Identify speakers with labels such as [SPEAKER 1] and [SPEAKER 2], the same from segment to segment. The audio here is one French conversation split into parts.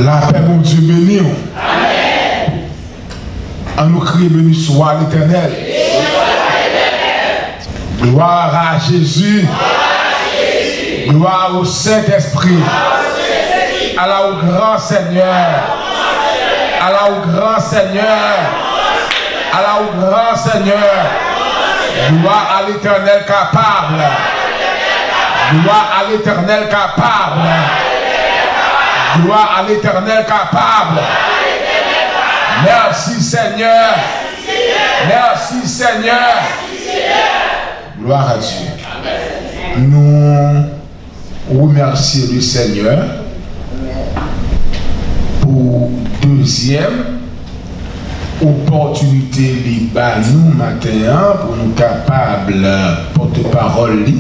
[SPEAKER 1] La paix, mon Dieu, béni. Amen. En nous crier, béni soit l'Éternel. Gloire à Jésus. Gloire au Saint-Esprit. Allah au grand Seigneur. Allah au grand Seigneur. Allah au grand Seigneur. Gloire à l'Éternel capable. Gloire à l'Éternel capable. Gloire à l'Éternel capable. Merci Seigneur. Merci Seigneur. Gloire à Dieu. Nous remercions le Seigneur pour deuxième opportunité libre nous matin pour nous capables porte-parole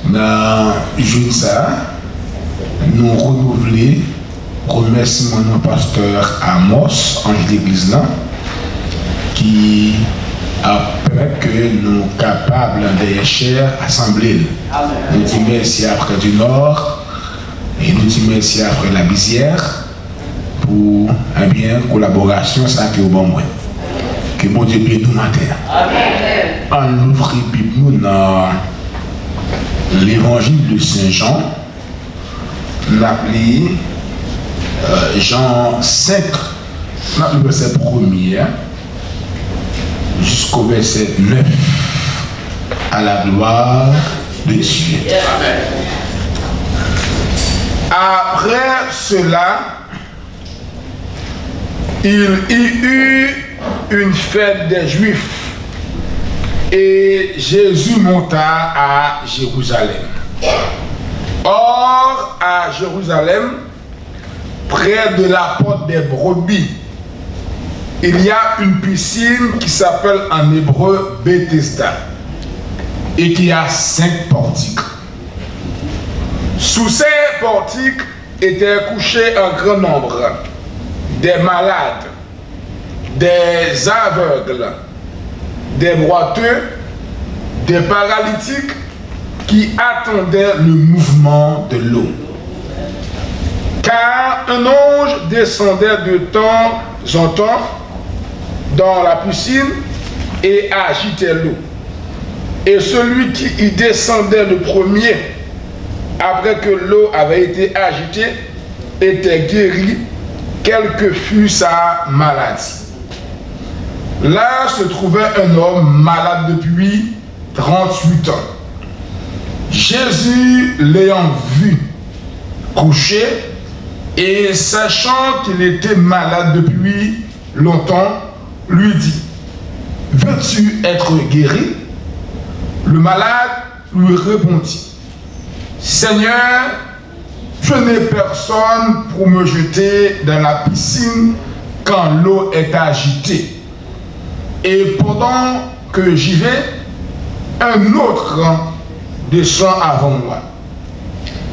[SPEAKER 1] dans jour ça nous renouveler remerciement mon pasteur Amos ange d'église là qui après que nous capables de chère assemblée. Nous disons merci après du Nord et nous disons merci après la Bisière pour un bien collaboration ça qui est au bon moment. Que bon Dieu bénisse nous matin. On ouvre Bible dans l'évangile de Saint Jean, l'appelé Jean 5, le verset 1er jusqu'au verset 9, à la gloire de Dieu. Après cela, il y eut une fête des Juifs et Jésus monta à Jérusalem. Or, à Jérusalem, près de la porte des brebis, il y a une piscine qui s'appelle en hébreu Bethesda et qui a 5 portiques. Sous ces portiques étaient couchés un grand nombre des malades, des aveugles, des boiteux, des paralytiques qui attendaient le mouvement de l'eau. Car un ange descendait de temps en temps dans la piscine et agitait l'eau. Et celui qui y descendait le premier, après que l'eau avait été agitée, était guéri, quelle que fût sa maladie. Là se trouvait un homme malade depuis 38 ans. Jésus, l'ayant vu couché, et sachant qu'il était malade depuis longtemps, lui dit: veux-tu être guéri? Le malade lui répondit: Seigneur, je n'ai personne pour me jeter dans la piscine quand l'eau est agitée. Et pendant que j'y vais, un autre descend avant moi.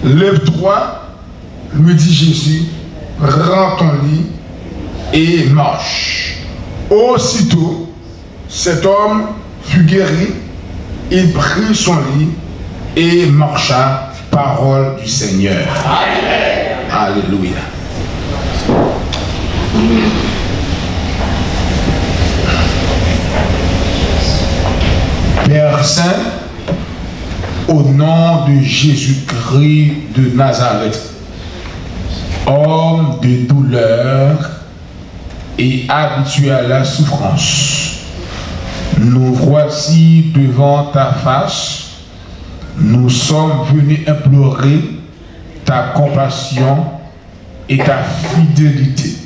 [SPEAKER 1] Lève-toi, lui dit Jésus, rends ton lit et marche. Aussitôt, cet homme fut guéri, il prit son lit et marcha. Parole du Seigneur. Amen. Alléluia. Père Saint, au nom de Jésus-Christ de Nazareth, homme de douleur et habitué à la souffrance, nous voici devant ta face. Nous sommes venus implorer ta compassion et ta fidélité.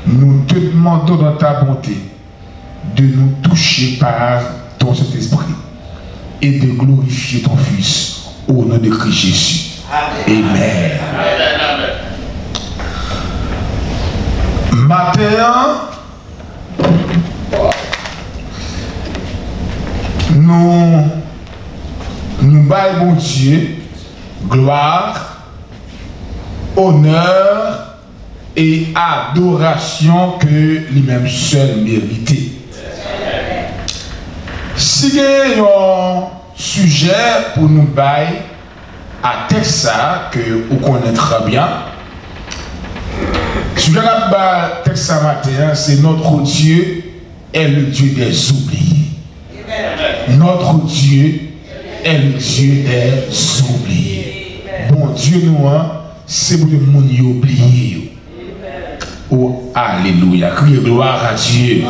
[SPEAKER 1] Nous te demandons dans ta bonté de nous toucher par ton Saint-Esprit et de glorifier ton Fils au nom de Christ Jésus. Amen. Matin, nous baillons mon Dieu, gloire, honneur et adoration que lui-même seul méritait. Si il y a un sujet pour nous bailler à texte ça, que vous connaissez très bien, Si je regarde le texte ce matin, c'est notre Dieu est le Dieu des oubliés. Notre Dieu est le Dieu des oubliés. Bon Dieu, nous, c'est pour le monde oublié. Oh, alléluia. Criez gloire à Dieu.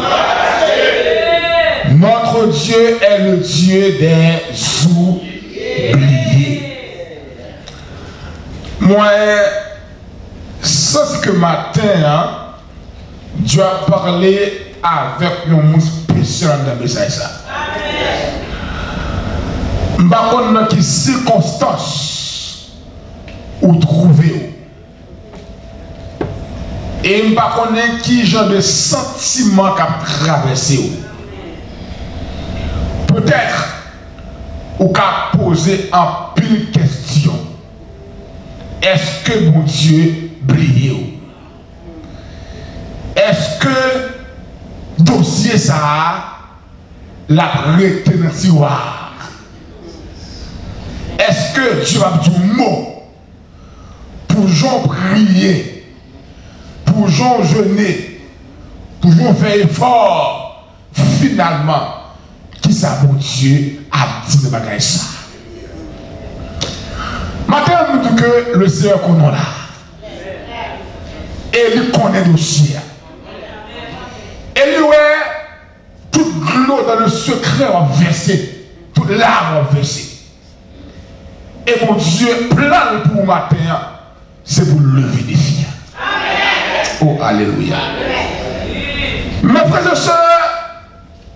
[SPEAKER 1] Notre Dieu est le Dieu des oubliés. Moi, c'est que matin, Dieu a parlé avec un monde spécial dans le message. Je ne sais pas dans quelles circonstances vous trouvez. Et je ne sais pas qui genre de sentiment qui a traversé. Peut-être vous avez posé en pile question. Est-ce que mon Dieu brille? Est-ce que dossier ça l'a prêté dans le tiroir? Est-ce que Dieu a dit un mot pour gens prier, pour gens jeûner, pour gens faire effort? Finalement, qui ça mon Dieu a dit de bagaille ça? Maintenant, nous disons que le Seigneur qu'on a là. Et il connaît le dossier. Et lui, toute l'eau dans le secret va verser, toute l'arme va verser. Et mon Dieu, plan pour le matin, c'est pour lever des filles. Oh, alléluia. Mes frères et sœurs,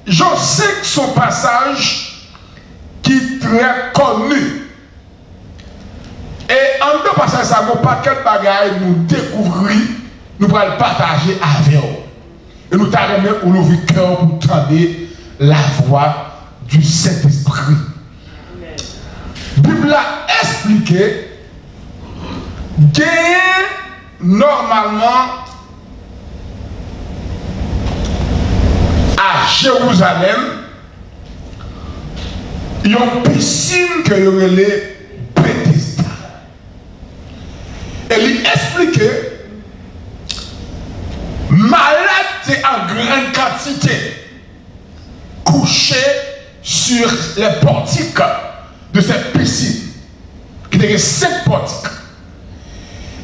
[SPEAKER 1] je sais que son passage qui est très connu. Et en deux passages, ça ne va pas quel bagage nous découvrir, nous allons le partager avec vous. Et nous allons ouvrir le cœur pour entendre la voix du Saint-Esprit. La Bible a expliqué que normalement à Jérusalem, il y a une piscine que y aurait les Bethesda. Et il expliquait malade en grande quantité couché sur les portiques de cette piscine qui était 7 portiques.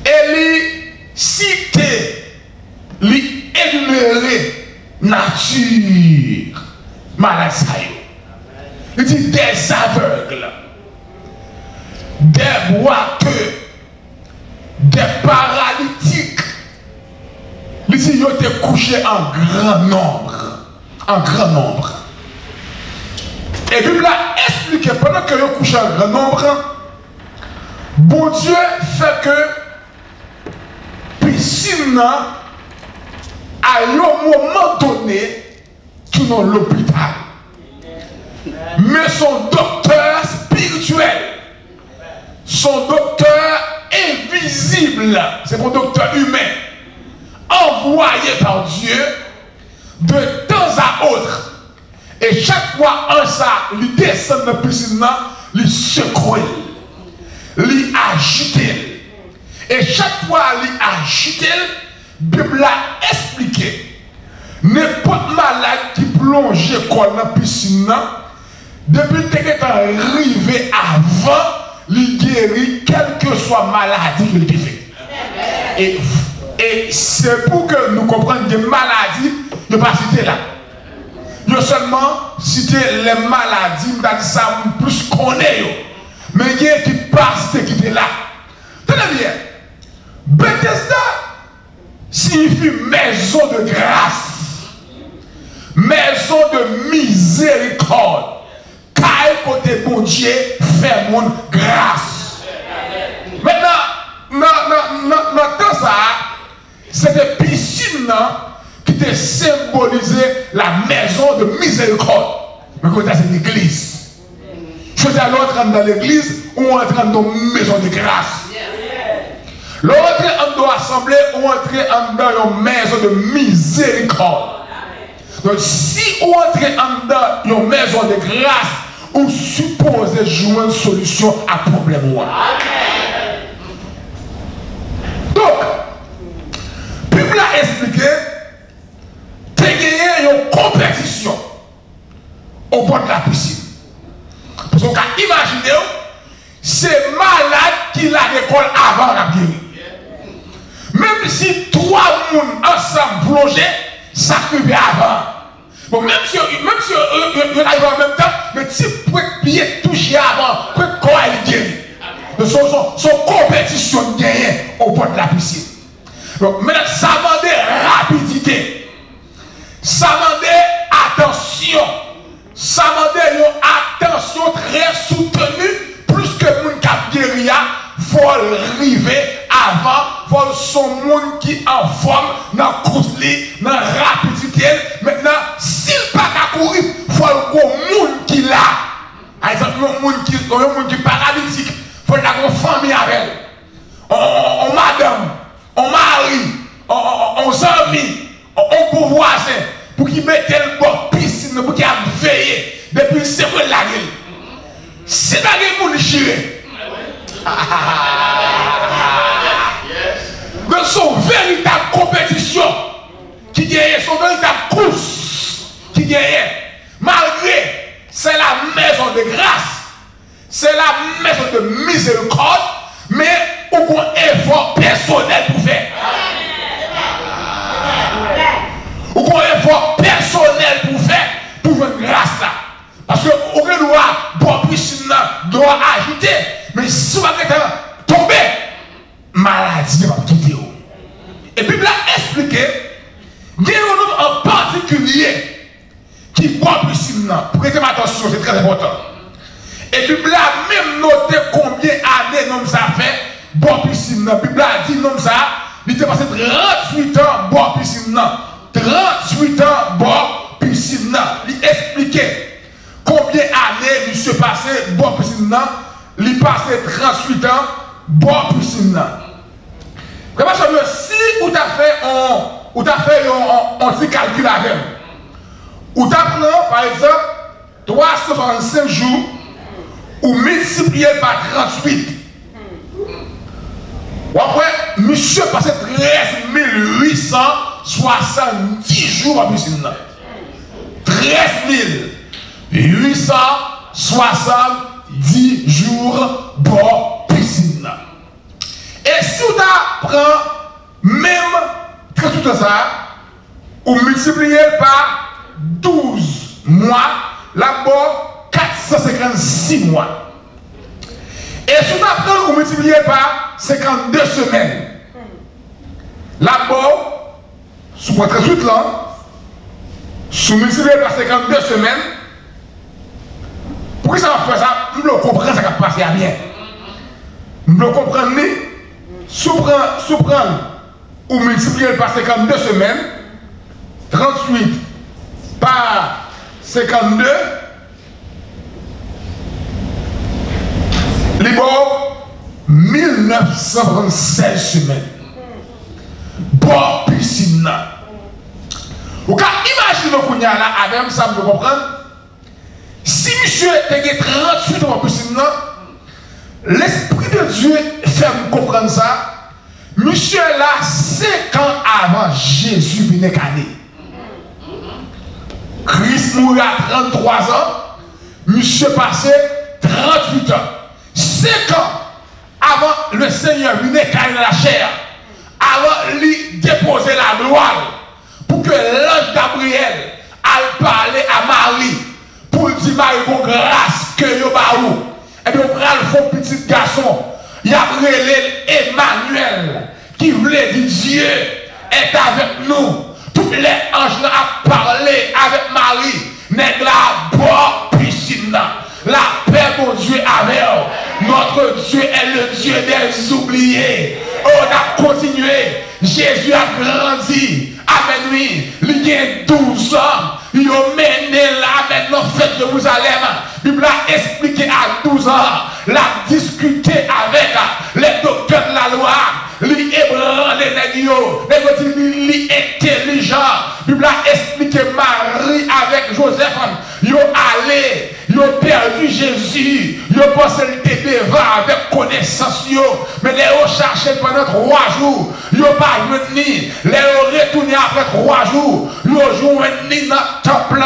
[SPEAKER 1] Et il citait, il énumérait nature malade. Il dit des aveugles, des boiteux, des paralytiques. Il dit ils étaient couchés en grand nombre. En grand nombre. Et la Bible a expliqué pendant que ils couchaient en grand nombre, bon Dieu fait que piscine à un moment donné tout dans l'hôpital. Mais son docteur spirituel, son docteur invisible, c'est mon docteur humain, envoyé par Dieu de temps à autre. Et chaque fois en ça, il descend dans la piscine, il secoue, il agite. Et chaque fois il agite, la Bible a expliqué. N'importe malade qui plonge dans la piscine, depuis que tu es arrivé avant, il guérit quelle que soit maladie qu'il fait. Et c'est pour que nous comprenions que les maladies ne pas citer là. Nous seulement citer les maladies, nous avons ça plus qu'on est. Mais il y a qui passe qui est là. Tenez bien. Bethesda signifie maison de grâce. Maison de miséricorde. Car côté bon Dieu fait mon grâce. Maintenant, dans ça, c'était piscine qui était symbolisé la maison de miséricorde. Mais quand c'est l'église. Je suis allé entrer dans l'église ou entrer dans une maison de grâce. L'autre en doit assembler ou entrer dans une maison de miséricorde. Donc si on entre dans une maison de grâce, on suppose jouer une solution à problème. Donc, Bible au bord de la piscine. Parce qu'on peut imaginer, c'est malade qui l'a l'école avant la guérir. Même si 3 personnes ensemble plongés, ça arrive avant. Bon, même si on arrive en même temps, mais si vous pouvez toucher avant, vous pouvez quoi il guérit. Son compétition gagne au bord de la piscine. Donc, maintenant, ça demande rapidité. Ça demande attention. Ça demande une attention très soutenue. Plus que le monde qui a guéri, il faut arriver avant. Il faut son monde qui est en forme, dans la course, dans la rapidité. Maintenant, s'il n'a pas qu'à courir, il faut le monde qui l'a. Par exemple, le monde qui est paralytique, il faut avoir une famille avec elle. On madame, on mari, on ami, on pouvoir pour qu'il mette le bord piscine, pour qu'il a veillé depuis le cerveau de la gueule. C'est la gueule qui chiré. De son véritable compétition qui gagne, son véritable course qui gagne, malgré c'est la maison de grâce, c'est la maison de miséricorde, mais aucun effort personnel pour faire. Aucun effort personnel pour faire pour une grâce là. Parce que aucun doit piscine doit agiter, mais si vous avez tombé, maladie va quitter. Et puis, il a expliqué, il y a un homme en particulier qui boit piscine. Prêtez attention, c'est très important. Et puis, il a même noté combien d'années l'homme ça fait boire piscine. La Bible a dit l'homme ça, il était passé 38 ans boire piscine. 38 ans boire piscine. Il expliquait combien d'années il se passait boire piscine. Il passait 38 ans boire piscine. Parce que si vous avez fait un petit calcul avec vous, vous avez par exemple 365 jours, ou multiplié par 38. Ou après, monsieur passait 13 870 jours en piscine. 13 870 jours en piscine. Et si vous apprenez même tout ça, ou multiplié par 12 mois, là-bas, 456 mois. Et si vous apprenez ou multiplié par 52 semaines, là-bas, sous votre 38 ans, sous multiplié par 52 semaines, pourquoi ça va faire ça? Nous le comprenons, ça va passer à bien. Nous le comprenons, sous-prendre ou multiplié par 52 semaines, 38 par 52, Libo, 1916 semaines. Bon piscine. Vous pouvez imaginer qu'on y a là, avec ça, vous comprenez? Si monsieur était 38 ans en piscine, l'Esprit de Dieu fait me comprendre ça. Monsieur là, 5 ans avant Jésus venait cané. Christ mourit à 33 ans. Monsieur passait 38 ans. 5 ans avant le Seigneur venait cané dans la chair. Avant lui déposer la gloire. Pour que l'ange Gabriel aille parler à Marie. Pour lui dire Marie, bon grâce que yo baou. Et puis on prend le faux petit garçon. Il y a relé Emmanuel qui voulait dire Dieu est avec nous. Tous les anges ont parlé avec Marie. N'est la bonne piscine. La paix, mon Dieu, avec eux. Notre Dieu est le Dieu des oubliés. On a continué. Jésus a grandi. Avec lui, il y a 12 ans. Il a mené là maintenant fête de Jérusalem. La Bible a expliqué à 12 ans. Il a discuté avec les docteurs de la loi. Il est ébranlé les négio. Il est intelligent. La Bible a expliqué Marie avec Joseph. Ils sont allés. Ils ils ont perdu Jésus. Ils ont pensé le devant avec connaissance. Mais les ont cherché pendant 3 jours. Ils n'ont pas venu. Les ont retourné après 3 jours. Ils ont joué dans le temple.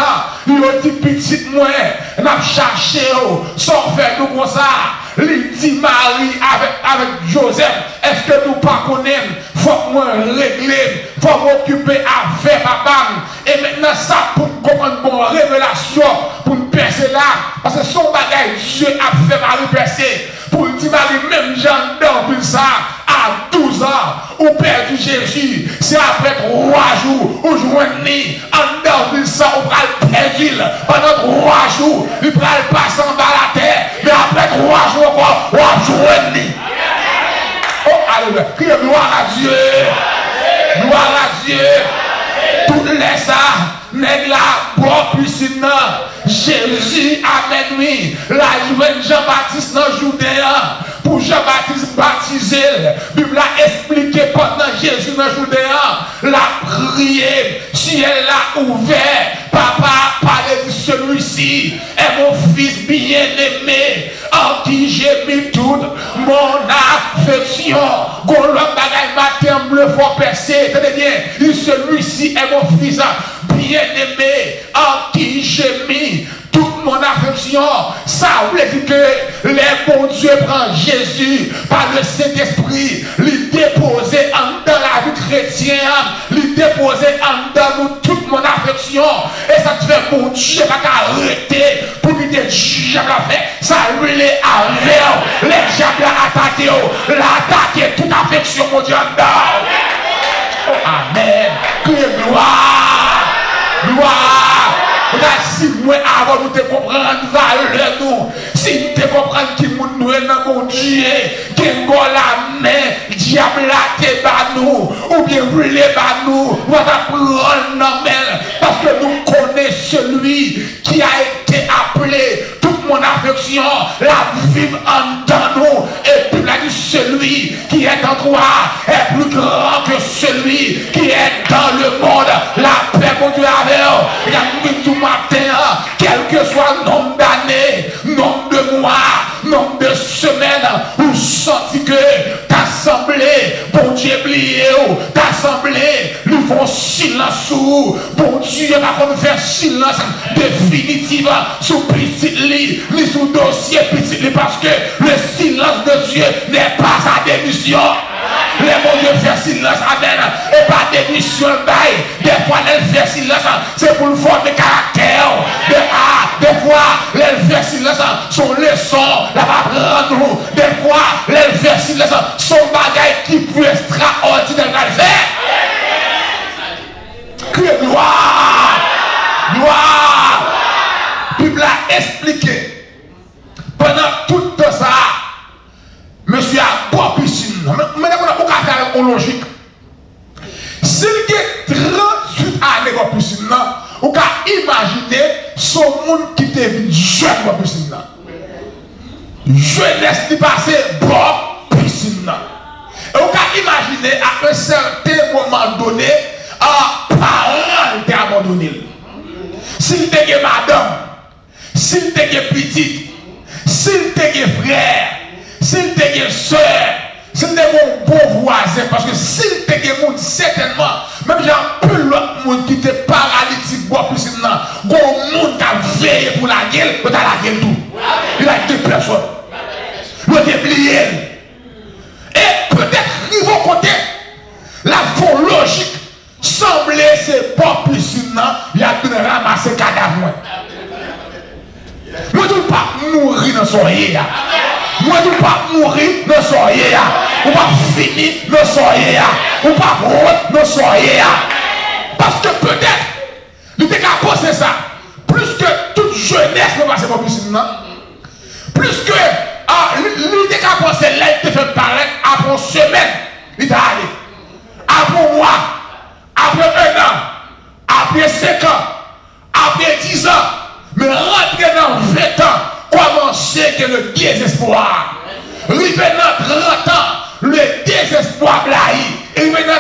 [SPEAKER 1] Ils ont dit petit moi, nous avons cherché. Sans faire tout comme ça. Il dit Marie avec Joseph, est-ce que nous pas connaissons? Faut que moi régler, faut m'occuper avec papa. Et maintenant ça pour comprendre une bonne révélation, pour me percer là. Parce que son bagage, Dieu a fait Marie percer. Pour dire Marie, même Jean dans ça, à 12 ans, ou perdu Jésus. C'est après 3 jours, ou joigné, en dans ça, on va le perdre. Pendant 3 jours, il va le passer en bas la terre. Mais après 3 jours encore, on va joigné. Oh, alléluia. Criez gloire à Dieu. Gloire à Dieu. Toutes les ça, nèg la, bon piscine. Jésus amène lui. La joie Jean-Baptiste dans Judéen. Pour Jean-Baptiste baptiser, la Bible a expliqué pendant Jésus dans Judéen, la prière, si elle l'a ouvert, papa parlait de celui-ci, est mon fils bien-aimé, en qui j'ai mis toute mon affection. Quand l'homme bagaille matin bleu fort percé, tenez bien, celui-ci est mon fils bien-aimé, en qui j'ai mis toute mon affection. Ça voulait dire que les bons Dieu prend Jésus par le Saint-Esprit, lui déposer en dans la vie chrétienne, lui déposer en dans nous toute mon affection. Et ça te fait bon Dieu pas arrêter pour lui dire diable a fait. Ça lui est avec les diables attaqué, l'attaquer toute affection mon Dieu en dedans. Oh, amen. Que gloire. Gloire. Si moi avant nous te comprendre valeur nous, si nous te comprendre qui nous est dans mon Dieu, qui la main, diable la te bat nous, ou bien brûler bat nous, nous allons prendre nos mains, parce que nous connaissons celui qui a été appelé toute mon affection, la vivre en dans nous, et puis la dit celui qui est en toi est plus grand que celui qui est dans le monde. La paix mon Dieu avec eux. Il y a tout matin, quel que soit le nombre d'années, nombre de mois, nombre de semaines, où senti que t'assemblée, bon Dieu oublié, t'assemblée, nous font silence sous, bon Dieu va comme faire silence définitif sous petit lit, ni sous dossier petit lit, parce que le silence de Dieu n'est pas sa démission. Les bons Dieu fait silence, amen, et pas démission, des fois elle fait silence, c'est pour le former caractère, des fois elle fait silence, son leçon, la va prendre nous, des fois elle fait silence, son bagage qui peut extraordinaire à faire. Que gloire, gloire. Bible a expliqué pendant tout ça, monsieur a pas piscine. Mais on a faire une logique. S'il y a 38 années de piscine, on peut imaginer son monde qui était jeune de piscine. Jeunesse qui passait bon piscine. Et on peut imaginer à un certain moment donné, un parent qui a abandonné. S'il était madame, s'il était petite, s'il était frère, s'il était soeur, s'il était mon bon voisin, parce que s'il était mon certainement, même j'ai un peu l'autre monde qui était paralytique, bois plus maintenant, bon monde qui a veillé pour la gueule, il a la gueule tout. Il a deux personnes. Il a oublié. Et peut-être qu'ils vont côté, la fond logique, semblait c'est pas plus maintenant, il a pu ramasser le cadavre. Moi, je ne veux pas mourir dans son lit. Moi, je ne veux pas mourir dans son lit. On va finir dans son lit. On va route dans son lit. Parce que peut-être, il était qu'à penser ça. Plus que toute jeunesse ne va pas possible. Plus que, il était qu'à penser, là, il te fait paraître après une semaine. Il est allé. Après un mois. Après 1 an. Après 5 ans. Après 10 ans. Mais rentrer dans 20 ans, commencer que le désespoir. Arriver dans 30 ans, le désespoir blahi. Et maintenant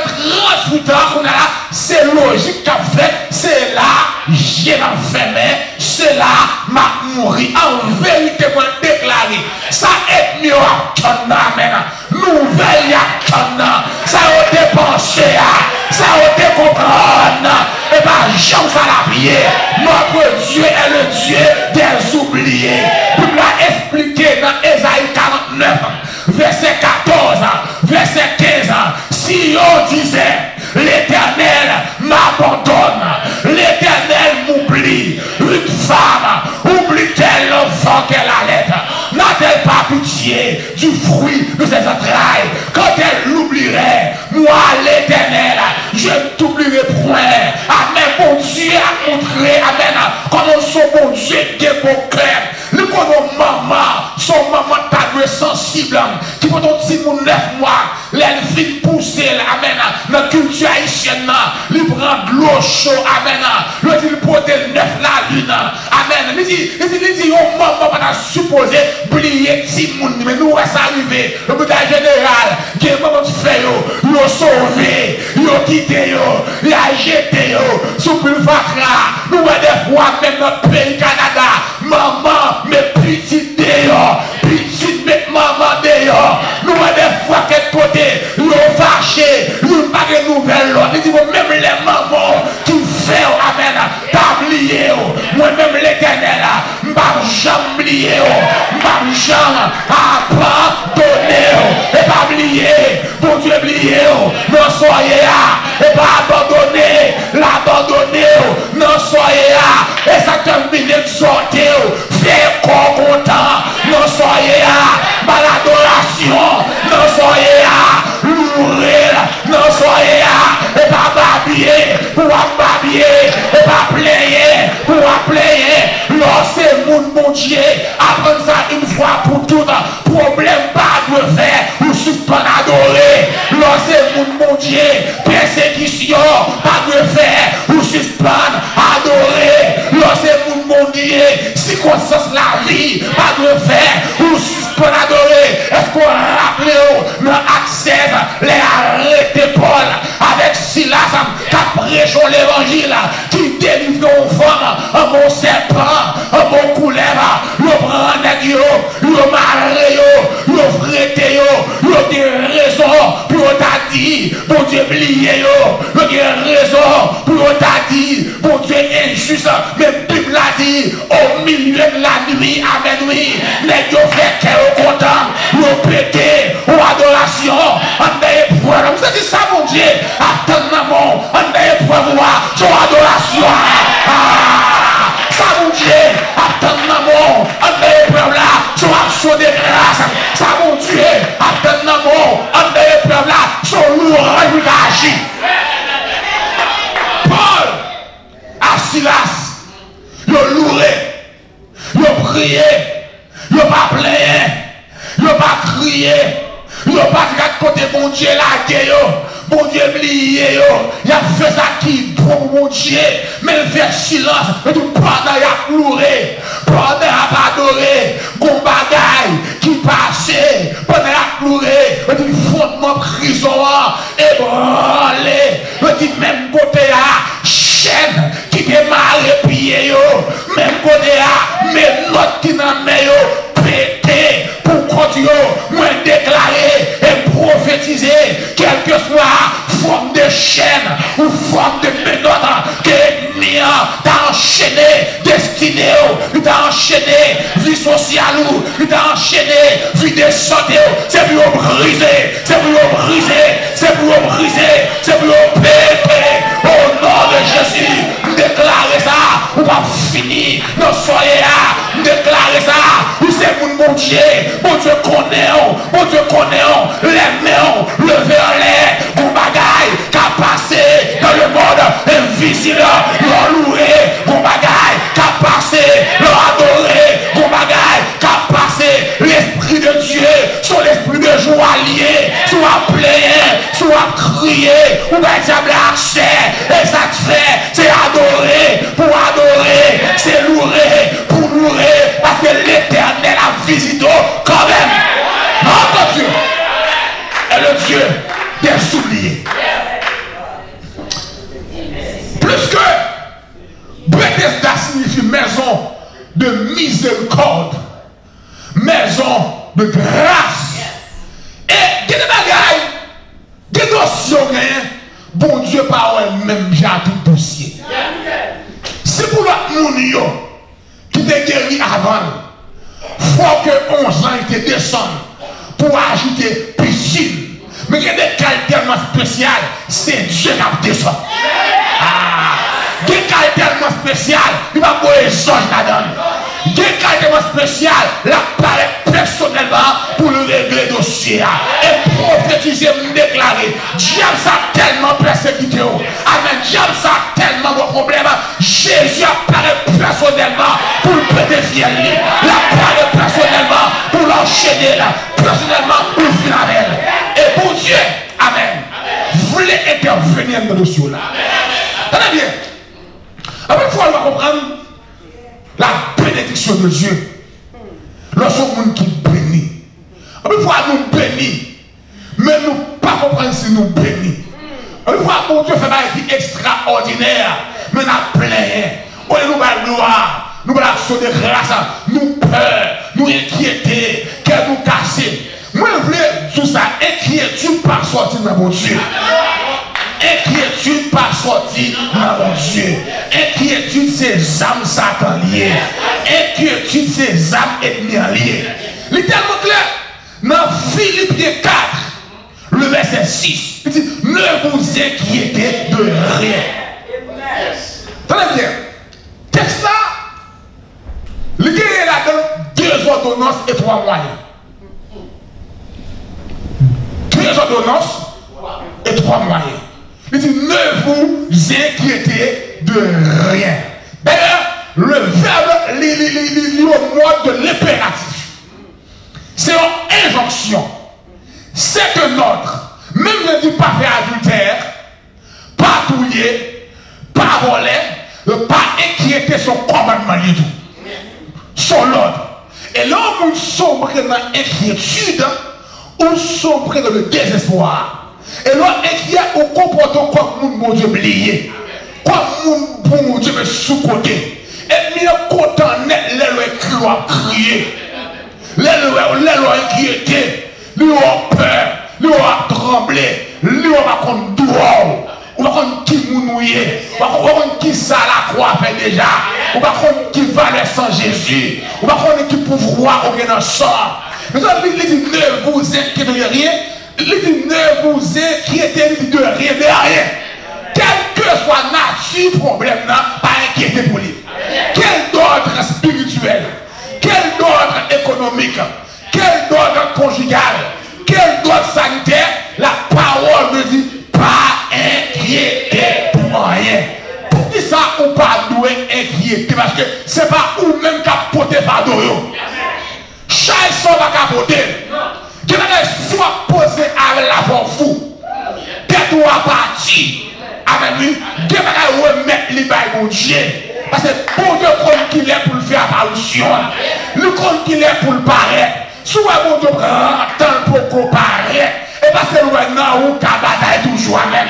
[SPEAKER 1] 38 ans, c'est logique qu'a fait, c'est là, j'ai enfermé, c'est là, ma mourir. En vérité, moi déclarer, ça est mieux à amen. Nouvelle à ça a dépensé, ça a comprendre. Et bien, j'aime ça la prière. Notre Dieu est le Dieu des oubliés. Pour l'a expliquer dans Ésaïe 49, verset 14, verset 15. Si on disait, l'Éternel m'abandonne, l'Éternel m'oublie, une femme oublie-t-elle l'enfant qu'elle allait? N'a-t-elle pas pitié du fruit de ses entrailles? Quand elle l'oublierait, moi l'Éternel, je ne t'oublierai point. Amen. Mon Dieu a montré, amen, comment son bon Dieu est bon cœur. Le bon maman, son maman t'a sensible, qui peut ton petit pour 9 mois, elle vient pousser, amen, dans la culture haïtienne, il prend de l'eau chaude, amen, il porte le 9 la lune, amen. Il dit, oh maman, pas supposé oublier petit monde, mais nous, ça arrivé, le but général, qui est maman de fait, il a sauvé, il a quitté, il a jeté, sous le vacra, nous, des fois, même notre pays, Canada, maman, mes petites dehors, petites mes maman dehors, nous, des fois, quel côté, nous, fâché, nous, pas de nouvelles, nous, disons, même les mamans qui fait, amen, t'oublier, moi-même l'éternel, m'bam jamais oublier, m'bam jamais abandonner, et pas oublier, pour Dieu oublier, non soyez là, et pas abandonner, l'abandonner, non soyez là, et ça termine exhorter, faire content, non soyez là, par l'adoration, non soyez là, louer, non soyez là, et pas babiller, pour babiller, et pas player, pour player, lorsque mon Dieu, apprendre ça une fois pour toutes, problème pas de faire, ou suspend adorer, lorsque mon Dieu, persécution, pas de faire, ou suspend adorer, lorsque mon Dieu, circonstance la vie, pas de faire, ou suspend adorer, est-ce qu'on rappelle dans accès, les arrêtés Paul, avec Silas, qui a prêché l'évangile, qui délivre aux femmes, un bon serpent, un bon couleuvre, le prend nègre, le maré, le frité, le dit raison, pour t'a dit, bon Dieu oublié, le dit raison, pour t'a dit, bon Dieu injuste, mais Bible l'a dit, au milieu de la nuit, amen, oui, nègre fait qu'elle content, le pété, ou adoration, on a épreuve, vous dit ça, mon Dieu, attends, mon, on a épreuve, son adoration, ça, mon Dieu, attends, mon, on a épreuve là, son action de grâce, ça, mon Dieu, attends, mon, on a épreuve là, son lourd réagit. Paul, à Silas, il a louré, il a prié, il n'a pas plaigné, il n'a pas crié, il n'a pas dit à côté mon Dieu là, bon Dieu oublié, il a fait ça qui bon mon Dieu, mais il fait silence, et tout pendant il a pleuré, pendant il a adoré, bon bagaille qui passait, pendant il a pleuré, il dit fondement prison, ébranlé, il dit même côté à chaîne qui démarre pied, même côté à mes notes qui n'en met pété, pour continuer, moi déclarer et prophétiser, quelle que soit forme de chaîne ou forme de méthode que l'ennemi t'a enchaîné, destiné, t'a enchaîné, vie sociale, t'a enchaîné, vie de santé, c'est pour briser, c'est pour briser, c'est pour briser, c'est pour péter, au nom de Jésus, déclarer ça, ou pas fini, non soyez là, déclarer ça, ou c'est mon Dieu, mon Dieu connaît, les mains, lever en l'air, mon bagaille, qu'a passé dans le monde invisible, l'ont loué, mon bagaille, qu'a passé, l'ont adoré, mon bagaille, qu'a passé, l'Esprit de Dieu, sur l'Esprit de joaillier, soit plaigner, soit crier, ou bien diable accès, et ça te fait, c'est adorer, pour adorer, c'est louer, pour louer, parce que l'Éternel a visité quand même. Notre Dieu est le Dieu des oubliés. Plus que Bethesda signifie maison de miséricorde, maison de grâce. Et il y a des bagailles, des dossiers, bon Dieu, par même j'ai tout dossier. C'est pour l'autre monde qui était guéri avant. Il faut que 11 ans était descendent pour ajouter piscine. Mais il y a des cas tellement spéciaux, c'est Dieu qui a descendu. Il y a des cas tellement spéciaux, il va pas les songes là-dedans. Il y a des cas tellement spéciaux, la paraît personnellement pour le régler le dossier. Et prophétiser, me déclarer, diable ça tellement persécuté. Amen, diable ça tellement de problèmes. Jésus apparaît personnellement pour le péter fiel. Il apparaît personnellement pour l'enchaîner, personnellement pour le finir avec elle. Et pour Dieu, amen, vous voulez intervenir dans le dossier là. Tenez bien. Après, il faut comprendre la bénédiction de Dieu. Lorsque monde qui bénit. Après, il faut nous bénir. Mais nous ne pas comprendre si nous bénissons. Après, il faut que Dieu fait des choses extraordinaires. Mais nous avons plein. On nous va gloire. Nous avons l'action de grâce. Nous peur. Nous inquiéter. Qu'elle nous casse. Moi, je voulais tout ça. Inquiétude pas sortir dans mon Dieu. Inquiétude pas sortir dans mon Dieu. Inquiétude c'est âmes Satan liées. Inquiétude c'est âmes ennemies liées. Il est tellement clair. Dans Philippiens 4, le verset 6, il dit ne vous inquiétez de rien. Tenez bien. Texte là, il y a là-dedans 2 ordonnances et 3 moyens. 2 ordonnances et 3 moyens. Il dit ne vous inquiétez de rien. D'ailleurs, le verbe est au mode de l'impératif. C'est une injonction. C'est un ordre. Même ne dit pas faire adultère, pas touiller, pas voler, pas inquiéter son commandement du tout. Son ordre. Et là, on sombre dans l'inquiétude ou sombre dans le désespoir. Et là, inquiet au comportement comme mon Dieu oublié. Comme mon Dieu me sous-côté. Et bien content net, les lois crier. Les lois inquiéter. Les lois peur. Les lois trembler. Les lois contre doigt. On va contre qui mounouiller. On va contre qui ça la croix fait déjà. On va contre qui valait sans Jésus. On va contre qui pouvoir aucun sort. Mais ça, il dit ne vous inquiétez de rien. Il dit ne vous inquiétez de rien, de rien. Quel que soit nature problème, pas inquiéter pour lui. Quel ordre spirituel, quel ordre économique, quel ordre conjugal, quel ordre sanitaire, la parole me dit pas inquiéter pour rien. Pour qui ça on pas doit inquiéter parce que c'est pas ou même capoter fardeau. Chaque son va capoter. Qui va soit posé avec la voix fou. Tête ou à partir avec lui. Qui va remettre les bails mon Dieu. Parce que pour Dieu compte qu'il est pour le faire apparition. Le compte qu'il est pour le paraître. Soit mon Dieu prend temps pour comparaître. Et parce que nous avons un bataille toujours même.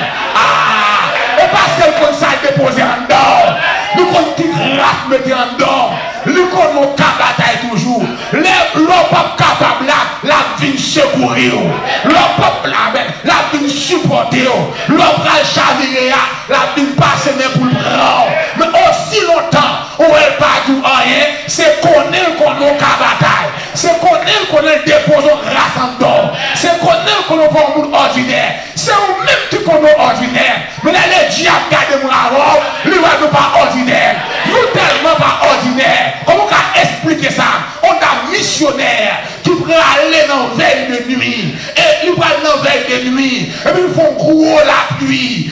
[SPEAKER 1] Et parce que le compte ça déposé en dehors. Le compte qui gratte mettre en dehors. Le compte mon bataille toujours. L'homme pas capable la vie secourir. L'homme pas la vie supporter. L'homme va chavirer. La vie passer pour le prendre. Mais aussi longtemps où elle pas du rien, c'est qu'on est qu'on a bataille. C'est qu'on est qu'on est déposé grâce en dehors. C'est qu'on est qu'on a un monde ordinaire. C'est au même que qu'on est ordinaire. Mais là, les diables gardent mon avant. Lui, nous pas ordinaire. Nous tellement pas ordinaire. Comment on va expliquer ça? On a missionnaire qui pourrait aller dans la veille de nuit. Et il va dans la veille de nuit. Et puis ils font gros la pluie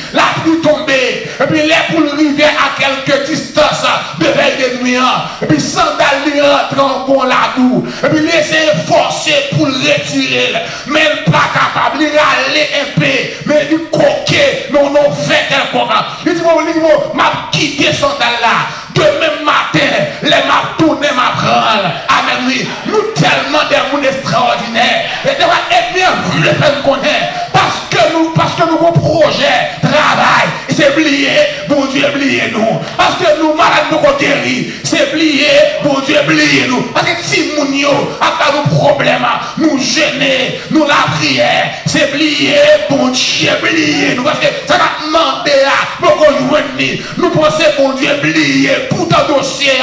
[SPEAKER 1] tombée. Et puis les poules rivière à quelques distances de veille de nuit. Et puis sandales lui rentrent en bon ladou. Et puis laisser forcer pour le retirer. Mais il n'est pas capable. Il aller un peu. Mais il coquet. Non, fait quelque chose. Il dit, m'a quitté sandales là. Demain matin, les m'a tourné ma prendre. Amen. Oui. Nous tellement des mondes extraordinaires. Et devant être bien vu le fait qu'on est. Parce que nous avons un projet, travail. c'est oublier, bon Dieu, oublier nous. Parce que nous, malades, nous sommes guéris. C'est oublier, bon Dieu, oublier nous. Parce que si nous, après nos problèmes, nous gêner, nous la prière, c'est oublier, bon Dieu, oublier nous. Parce que ça va demander à nous pensons, bon Dieu, oublier pour ton dossier,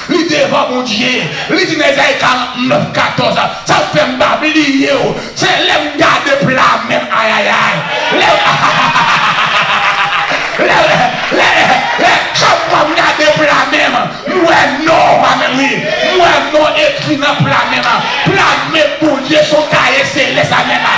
[SPEAKER 1] lui devant mon Dieu. Lui dit, Isaïe 49, 14, ça fait m'oublier. C'est l'aime garder plat même, aïe aïe aïe. Chaque fois que je regarde plat même, moi non, même moi non écrit dans plat même. Plat même pour Dieu, son cahier céleste même.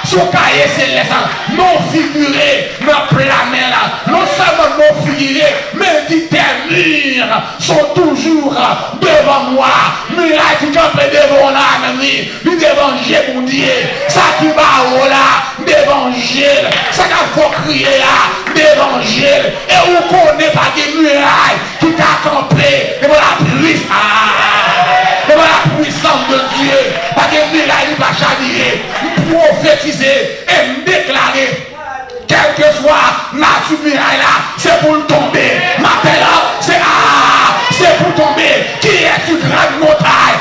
[SPEAKER 1] Son cahier céleste, non figuré dans plat même. Non seulement non figuré, mais dit tes murs sont toujours devant moi. Muraille qui campe devant là, même lui d'évangile, mon Dieu. Ça qui va là, d'évangile. Ça qu'il faut crier là, d'évangile. Et vous connaissez pas des murailles qui t'a campé devant la puissance de Dieu. Pas des murailles qui va chavirer, prophétiser et me déclarer. Quel que soit nature muraille là, c'est pour le tomber. Matin là, c'est pour tomber. Qui est sur grande montagne,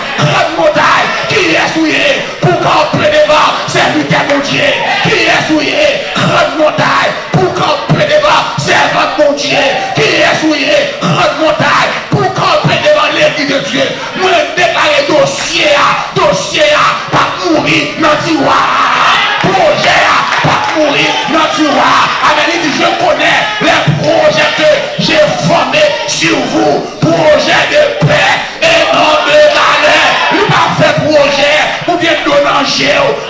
[SPEAKER 1] qui est souillé pour camper devant, c'est lui qui est mon Dieu. Qui est souillé, grande montagne, pour camper devant, c'est mon Dieu. Qui est souillé, grande montagne, pour camper devant l'église de Dieu. Moi, déclarer dossier, pas mourir dans le tiroir. Projet, pas mourir dans le tiroir. Amen, il dit, je connais les projets que j'ai formés sur vous. Projet de paix et non de malheur. Il m'a fait projet pour bien donner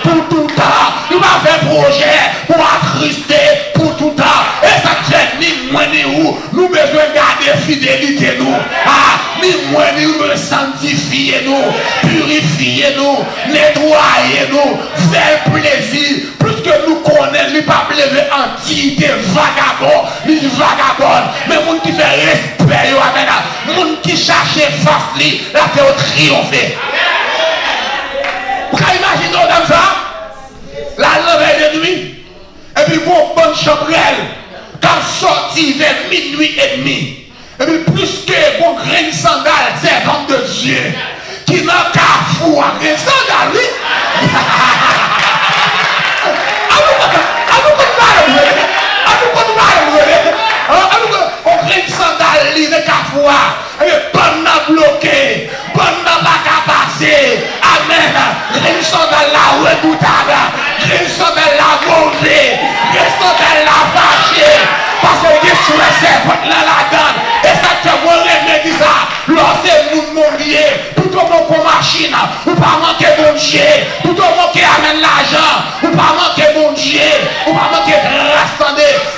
[SPEAKER 1] pour tout temps. Il m'a fait projet pour attrister pour tout temps. Et ça ne ni moi ni où. Nous besoin garder fidélité nous. Ni moi ni où nous sanctifier nous, purifier nous, nettoyer nous, faire plaisir. Plus que nous connaissons, il ne pas lever entité vagabond, ni vagabond. Mais moun qui fait respect, moun qui cherche face, la fait triompher. Vous pouvez imaginer comme ça? La levée de nuit, et puis bon, bonne chambrelle, quand sorti vers minuit et demi. Et puis plus que bon grain de sandales, servante de Dieu, qui n'a qu'à fou à grain de sandales, oui. On grain de sandales, il n'est qu'à fou à. Et bonne n'a bloqué, bonne n'a pas qu'à passer. Amen. Grain de sandales la redoutable, grain de sandales la mauvais, grain de sandales la fâché. Parce que Dieu sur les serpents là la donne. Et ça te voit dit ça. Lorsque vous mouriez, tout au monde pour machine, ou pas manquer bon Dieu, tout au monde qui amène l'argent, ou pas manquer bon Dieu, ou pas manquer grâce.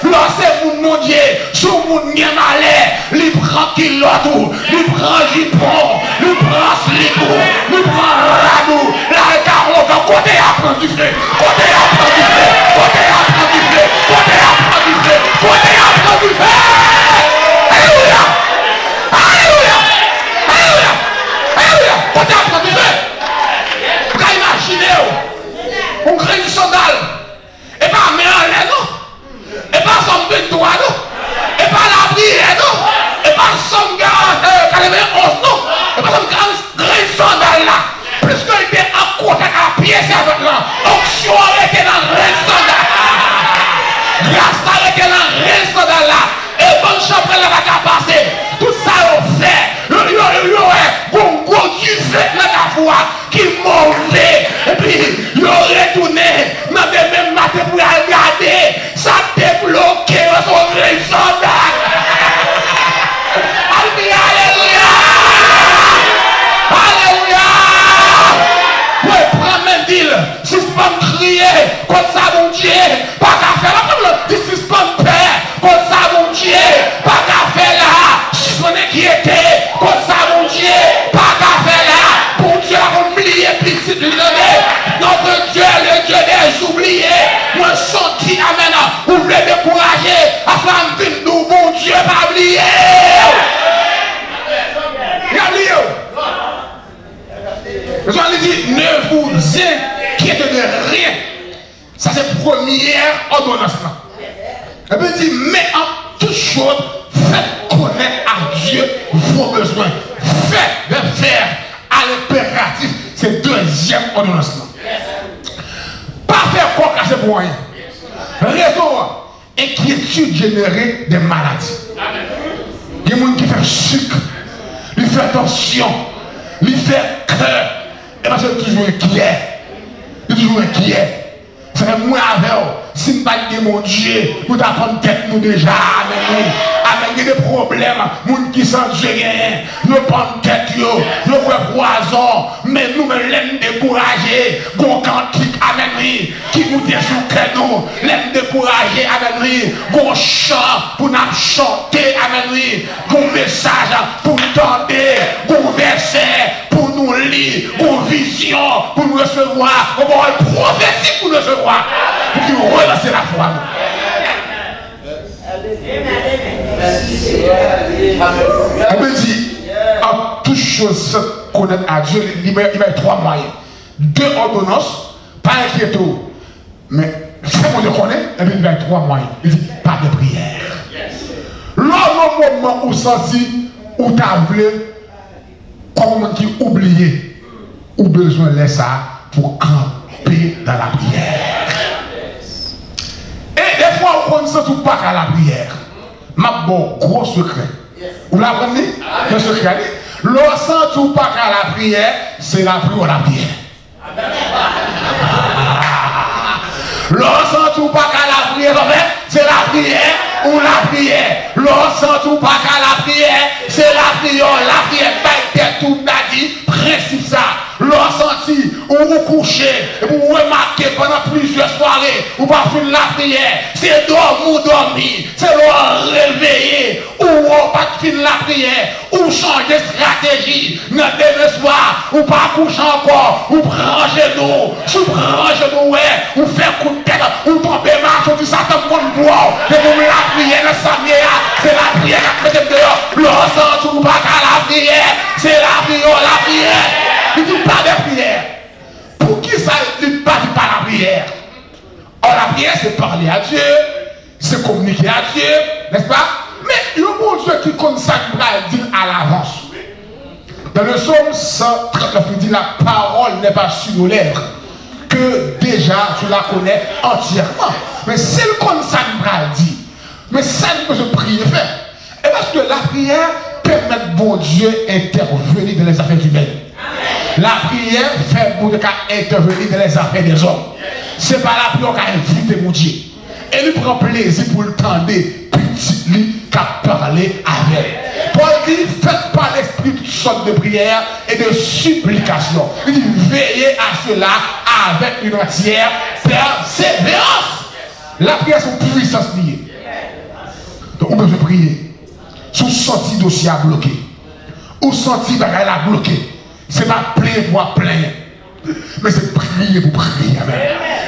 [SPEAKER 1] Lorsque vous mouriez, sous mon bien malais, il prend kilotou, il prend jupon, il prend slipou, il prend radou, la carotte, côté apprend du feu, côté apprend du feu, côté apprend du feu, côté apprend du feu, côté apprend du feu. Alléluia! Alléluia! Alléluia! Alléluia! Côté apprend du feu. Vous pouvez imaginer, on crée du sandal, et pas mais en l'air, non? Et pas son but droit, non? Et pas la prière, non? Et pas son gars, calmer 11, non? Et pas son grain sandal là. Plus qu'il était en côté à pied, c'est avec là. Onction arrêtée dans le grain sandal. Grâce arrêtée dans le grain sandal là. Et bonne chambre là va passer. Tout ça on fait. Bon Dieu fait dans la foi qui mauvais. Et puis il aurait retourné dans le même matin pour regarder. Ça t'est bloqué dans son grain sandal. Alléluia! Alléluia! Oui, prends mes deals. Suspend crier. Comme ça, mon Dieu. Pas qu'à faire la suspend père. Comme ça, mon Dieu. Pas qu'à faire là. Suspend inquiété. Comme ça, mon Dieu. Pas qu'à faire là. Pour Dieu, on oublie petit de l'année. Notre Dieu, le Dieu des oubliés. Moi, senti, amen. Vous voulez décourager. Afin de nous, bon Dieu, pas oublier. Jean dit, ne vous inquiétez de rien. Ça c'est première ordonnance. Et puis il dit, mais en choses, faites connaître à Dieu vos besoins. Faites de faire à l'impératif. C'est deuxième ordonnance. Pas faire quoi cacher pour rien. Raison, inquiétude générée des maladies. Il y a des gens qui font sucre, qui font tension, qui font cœur. Et parce que toujours inquiet. Il est toujours inquiet. C'est moi avec vous. Si nous ne pas mon Dieu, nous t'apprendre tête nous déjà avec nous. Avec des problèmes, nous qui sont Dieu, nous prenons tête, nous prenons poison, mais nous me l'aime décourager. Gon cantique avec nous, qui nous déchouque nous, l'aime décourager avec nous. Gon chant pour nous chanter avec nous. Gon message pour nous tendre, gon verset pour nous lire, gon vision pour nous recevoir, gon prophétie pour nous recevoir. Pour qu'il relance la foi. On me dit, en toute chose, connaître à Dieu, il met 3 moyens. 2 ordonnances, pas inquiéto. Mais c'est qu'on le connaît, et puis il met 3 moyens. Il dit, pas de prière. Lors du moment où senti, où tu as voulu, comme qui oublié, ou besoin de ça pour camper dans la prière. Et des fois, on ne sent tout pas qu'à la prière. Ma bon gros secret. Vous l'apprenez? Le secret. L'on sent tout pas qu'à la prière, c'est la prière ou la prière. L'on sent tout pas qu'à la prière, c'est la prière ou la prière. L'on sent tout pas qu'à la prière, c'est la prière. La prière, pas tout n'a dit, principe ça. L'on senti, ou vous couchez, vous remarquez pendant plusieurs soirées, ou pas finir la prière, c'est dormir, c'est l'on réveiller, ou pas finir la prière, ou changer de stratégie, dans demain soir, ou pas coucher encore, ou prendre genoux, ou faire coup de tête, ou tomber marche, ou dit Satan contre moi, et vous la prière, c'est la prière qui fait dehors, l'on sent ou pas qu'à la prière, c'est la prière. Il ne dit pas de prière. Pour qui ça ne dit pas la prière? Or la prière c'est parler à Dieu, c'est communiquer à Dieu, n'est-ce pas? Mais le bon Dieu qui consacre dit à l'avance. Dans le psaume 139, il dit la parole n'est pas sur nos lèvres, que déjà tu la connais entièrement. Mais c'est le consacre dit. Mais ça ne peut se prier faire. Et parce que la prière permet bon Dieu intervenir dans les affaires humaines. La prière fait pour intervenir dans les affaires des hommes. Ce n'est pas la prière qui a invité mon Dieu. Et lui prend plaisir pour le tendre, petit lui qui a parlé avec. Paul dit, faites par l'esprit toutes sortes de prières et de supplications. Il dit, veillez à cela avec une entière persévérance. La prière, c'est une puissance liée. Donc, on peut prier. Sous sorti dossier à bloquer. Ou sorti bagaille à bloquer. C'est pas plaindre pour plaindre. Mais c'est prier pour prier. Amen.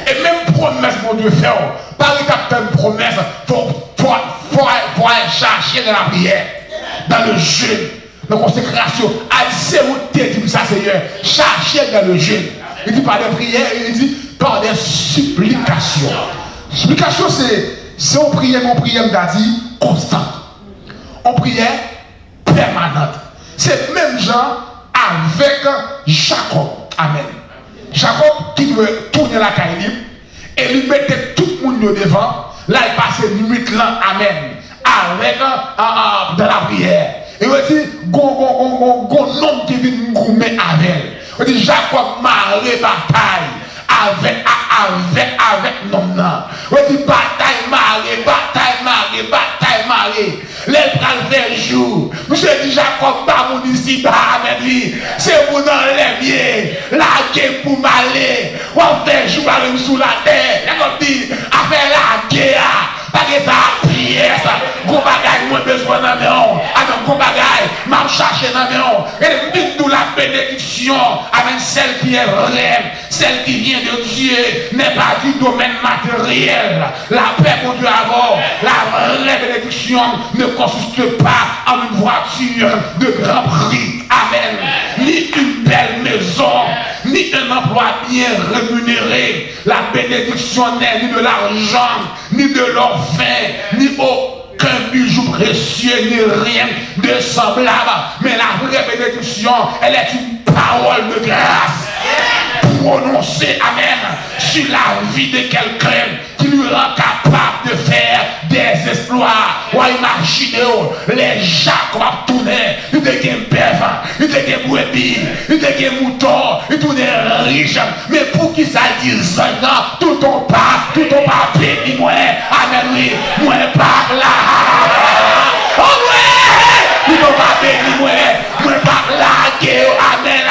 [SPEAKER 1] Et même promesse, mon Dieu, faire. Par exemple, une promesse, faut aller chercher dans la prière, dans le jeûne, dans la consécration. C'est où tu dis ça, Seigneur. Chercher dans le jeûne. Il dit pas de prière, il dit par des supplications. Supplication, c'est une prière d'Adi constante. Une prière permanente. C'est même genre avec Jacob. Amen. Jacob qui veut tourner la caille et lui mettait tout le monde devant. Là, il passait 8 ans. Amen. Avec dans la prière. Et il dit, gon homme qui vient nous goumer avec. Il dit, Jacob marre bataille avec non. Il dit, bataille marre. Les bras vers jour. Monsieur dit Jacob, pas mon ici, avec lui. C'est vous dans les miens. La guerre pour m'aller. On fait jour sous la terre. Et on dit, avec la guerre. Parce que ça prière, ça. Gros bagaille, moins besoin d'un méon. Avec gros bagaille, m'a cherché d'un méon. Et dites-nous la bénédiction avec celle qui est vraie, celle qui vient de Dieu, n'est pas du domaine matériel. La paix pour Dieu avant, la vraie bénédiction ne consiste pas en une voiture de grand prix. Amen. Ni une belle maison, ni un emploi bien rémunéré. La bénédiction n'est ni de l'argent, ni de l'or fin, ni aucun bijou précieux ni rien de semblable. Mais la vraie bénédiction, elle est une parole de grâce prononcée, amen, sur la vie de quelqu'un qui lui rend capable de faire des exploits. Ou imaginez les Jacob tournaient, ils étaient bœufs, ils étaient brebis, ils étaient moutons, ils tournaient riches. Mais pour qui ça dit tout ton pas béni, moi, amen, oui, moi, par là. Oh, ouais, tout ton pas béni, moi, par là, amen.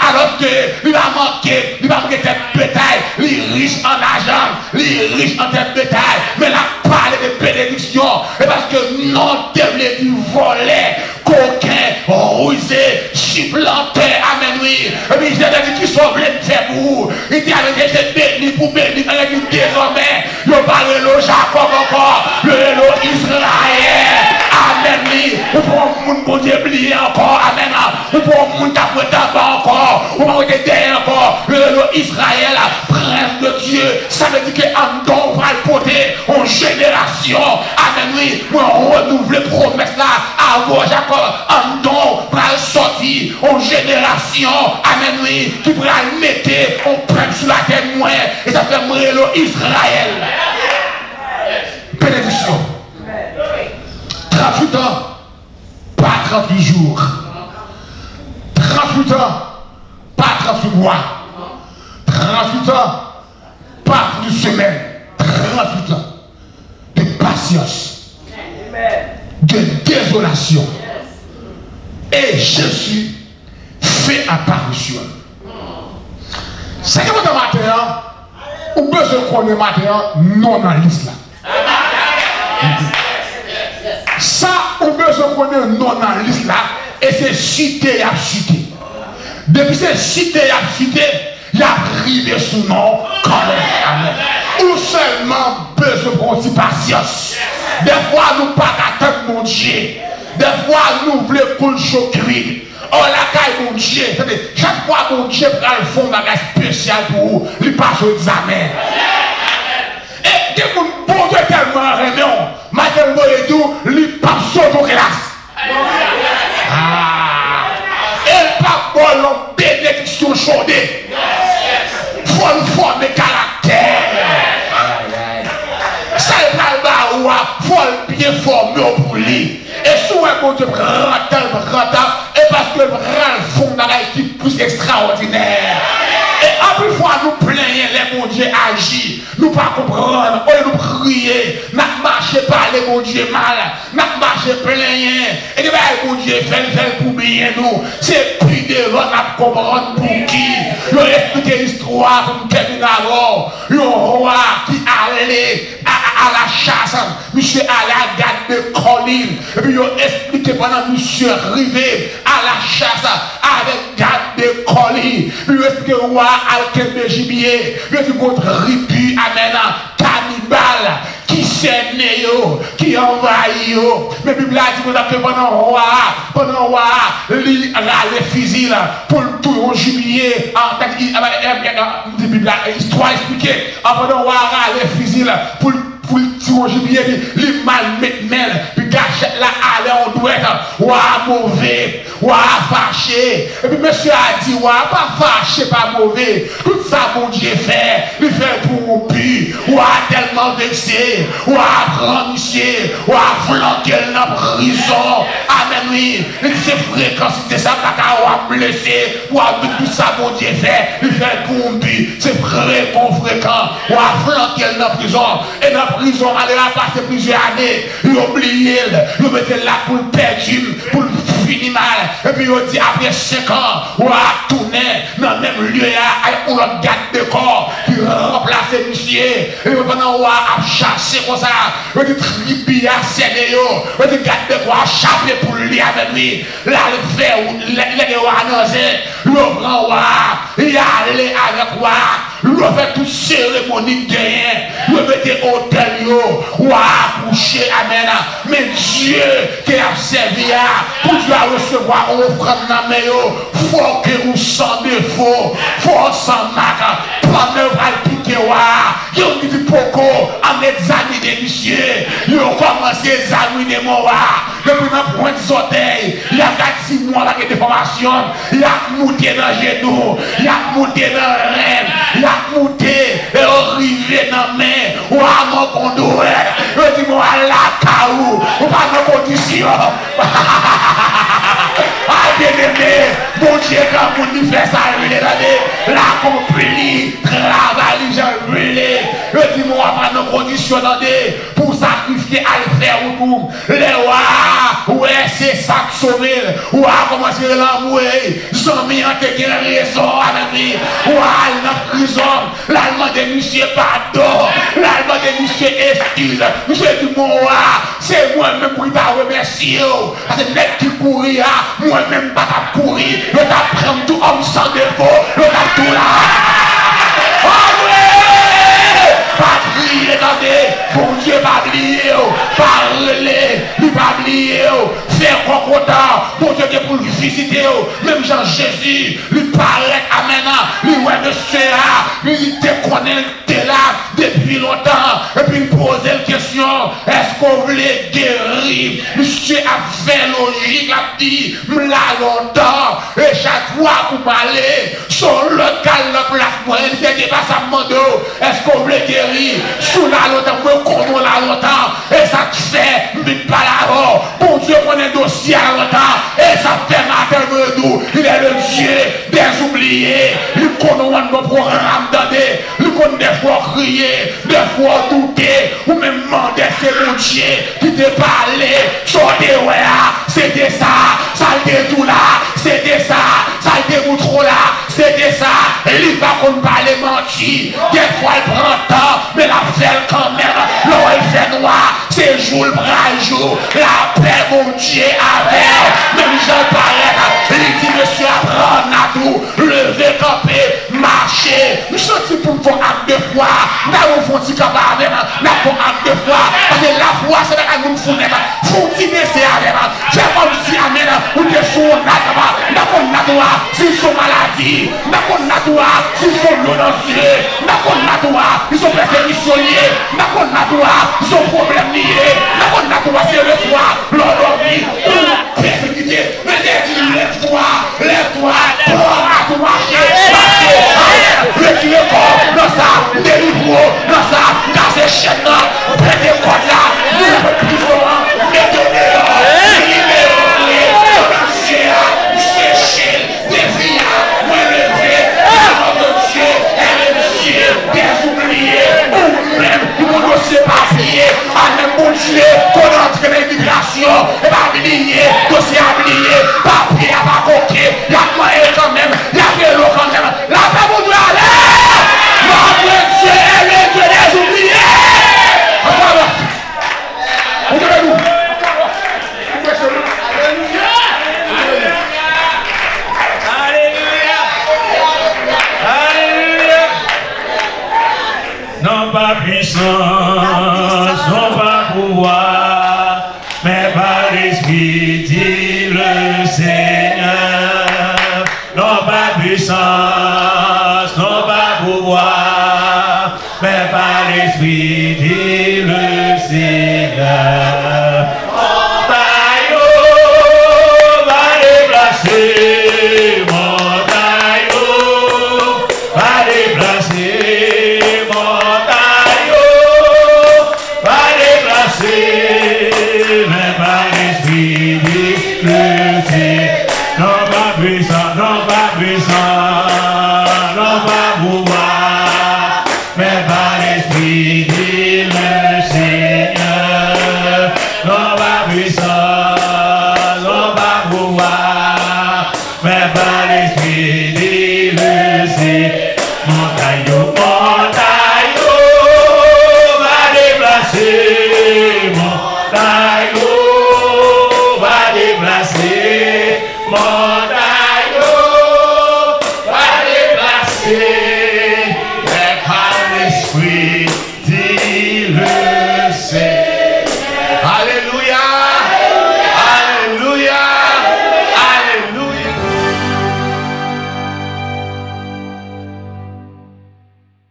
[SPEAKER 1] Alors que il va manquer de bétail, les riches en argent, les riches en tête de bétail, mais la parole de bénédiction, et parce que non, t'es du volet, coquin, rusé, supplanté, amen, oui. Et puis j'ai dit qui sauve les témoins, il dit avec j'ai béni pour bénir, il dit désormais, il parle le Jacob encore, le Israël, amen, oui. Ou pour un monde bon Dieu oublier encore, amen, ou pour un monde qui a encore. On va regarder encore le Israël, prince de Dieu. Ça veut dire qu'en don va le porter en génération. Amen, oui. On renouvelle les promesses là. Avant Jacob, en don va sortir en génération. Amen, oui. Qui pourra le mettre en prêtre sur la terre moins. Et ça fait mourir le Israël. Bénédiction. 38 ans, pas 38 jours. 38 ans. Pas 38 mois, 38 ans, pas une semaine, 38 ans de patience, de désolation. Et Jésus fait apparition. C'est que votre matin, ou besoin qu'on ait matin, non dans l'islam. Ça, ou besoin qu'on ait non dans l'islam, et c'est cité à cité. Depuis ces cités à cité, il a arrivé sous nom quand même. Amen. Ou seulement besoin de patience. Des fois, nous pas attendre mon Dieu. Des fois, nous voulons qu'on le choquerie. Oh, la caille, mon Dieu. Chaque fois, mon Dieu prend le fond d'un spécial pour vous, il passe aux examen. Et dès que bon Dieu tellement réunion, maintenant, il passe aux classes. Et pas pour l'homme bénédiction chaudée. Faut nous former caractère. Ça est pas le bas, faut le bien former pour lui. Et souvent, mon Dieu, rentable, et parce que le fond dans la équipe plus extraordinaire. Et en plus, fois nous plaignons, les mon Dieu agit. Nous pas comprendre, on nous prier, nous marcher par les mon Dieu mal, nous marcher plaignons. Et bien, mon Dieu fait pour bien nous. C'est plus devant nous comprendre pour qui. Nous expliquer l'histoire pour nous terminer avant. Le roi qui allait à la chasse, monsieur allait à la garde de colline. Et puis, il a expliqué pendant monsieur arrivé à la chasse avec garde de colline. Puis, il a expliqué le roi alquem de gibier. Il a dit contre ribu, amen, cannibale, qui s'est né, qui envahit. Mais la Bible a dit que pendant le roi, il a les fusils pour tout le gibier. L'histoire expliquée. Pendant le roi, il a les fusils pour le gibier, il mal met puis gâchette là, aller en douette, ouah mauvais, ouah fâché. Et puis monsieur a dit, ouah pas fâché, pas mauvais. Tout ça, mon Dieu fait, il fait pour mon but, ouah tellement vexé, ouah grand monsieur, ouah flanqué dans la prison. Amen, oui. Il dit, c'est fréquent, c'est ça, ouah blessé, ouah tout ça, mon Dieu fait, il fait pour mon but, c'est fréquent, ouah flanqué dans la prison. Et dans la prison, elle a passé plusieurs années, il a oublié, il a mis là pour le perdre, pour le finir mal. Et puis il a dit après 5 ans, on a tourné dans le même lieu avec un autre garde de corps qui remplaçait monsieur. Et pendant on a chassé comme ça, on a dit tribi à Sénéo, on a dit garde de corps a chappé pour lui avec lui. Là le fait, il a annoncé, le grand roi, il a allé avec roi. Il a fait toute cérémonie de rien. Il a mis hôtel, il a couché, amen. Mais Dieu qui a servi pour Dieu recevoir une offrande dans mes il faut que vous sans défaut, faut sans marque, pas me piquer. Il dit pourquoi,
[SPEAKER 2] des amis de monsieur. Ils ont commencé à examiner mon roi. Depuis ma pointe d'orteil, il y a 4-6 mois avec des formations. Il a monté dans les genoux, il a monté dans le rêve, il a monté et arrivé dans la main. Ou à mon conduit. Je dis moi à la caou, ou pas dans condition. Ah bien aimé, bon Dieu quand vous fait ça, l'accompli, travail, j'ai brûlé. Je dis moi pas dans condition pour sacrifier à le faire ou tout. Les rois, ouais c'est ça qui sauve. Ou à commencer l'amour, j'en ai raison avec lui. Ou à la prison, l'allemand de monsieur pardon, l'allemand de monsieur excuse. Je dis moi, c'est moi-même pour t'a remercier. C'est mec qui courir, moi-même pas t'a courir. Je t'apprends tout homme sans défaut, je t'apprends tout là. Oh ouais! Pas prier, attendez, bon Dieu, pas oublier, parler, il pas oublier, faire quoi content, bon Dieu, pour le visiter, même Jean-Jésus, lui paraît à maintenant, lui ouais monsieur, lui te connaît, t'es là depuis longtemps, et puis il pose la question, est-ce qu'on voulait guérir? Monsieur a fait logique, il a dit, là longtemps, et chaque fois pour parler, sur le cal, le place, il s'était pas ça mando, est-ce qu'on voulait guérir? Sous la longtemps, me connaît la longtemps, et ça te fait, vite pas là-haut, bon Dieu connaît dossier à longtemps, et ça fait matin nous, il est le Dieu des oubliés, il connaît nos programmes d'année, il connaît des fois crier, des fois douter, ou même demander c'est mon Dieu qui te parlait, sortez ouais, c'était ça était tout là, c'était ça était tout trop là, c'était ça, et il va qu'on parler menti, des fois il prend temps, mais la fait quand même, l'eau elle fait noir, c'est jour le bras jour, la paix mon Dieu avec, même j'en parlais, il dit monsieur apprendre à tout, lever, camper, marcher, nous sommes pour me faire acte de foi, nous avons fait capable, nous avons acte de foi, parce que la foi c'est la nous fournir, continuer c'est avec, c'est comme si amen, ou des sous n'a s'ils sont maladies, s'ils sont non-lanciers, ils sont persécutionnés, ils sont problèmes liés, c'est le soir, l'ordre, persécuté, mais lève-toi, à tout marcher, retire le corps, dans ça, délivre, dans ça, casser chaîne, prêtez le corps là, vous avez plus souvent, qu'on entre dans l'immigration, et pas oublier, dossier à oublier, papier à pas coquer, il y a moyen quand même, il y a vélo quand même, la paix vous doit aller, notre Dieu est le Dieu des oubliés.
[SPEAKER 3] Non pas puissance, non pas pouvoir, mais par l'Esprit, dit le Seigneur. Non pas puissance, non pas pouvoir, mais par l'Esprit, dit le Seigneur. Montagne va déplacer, montagne va déplacer. Mais par l'Esprit, le Seigneur, non pas puissant, non pas puissant, non pas pouvoir, mais par l'Esprit, le Seigneur, non pas puissant, non pas pouvoir, mais par l'Esprit, le Seigneur, montagne va déplacer.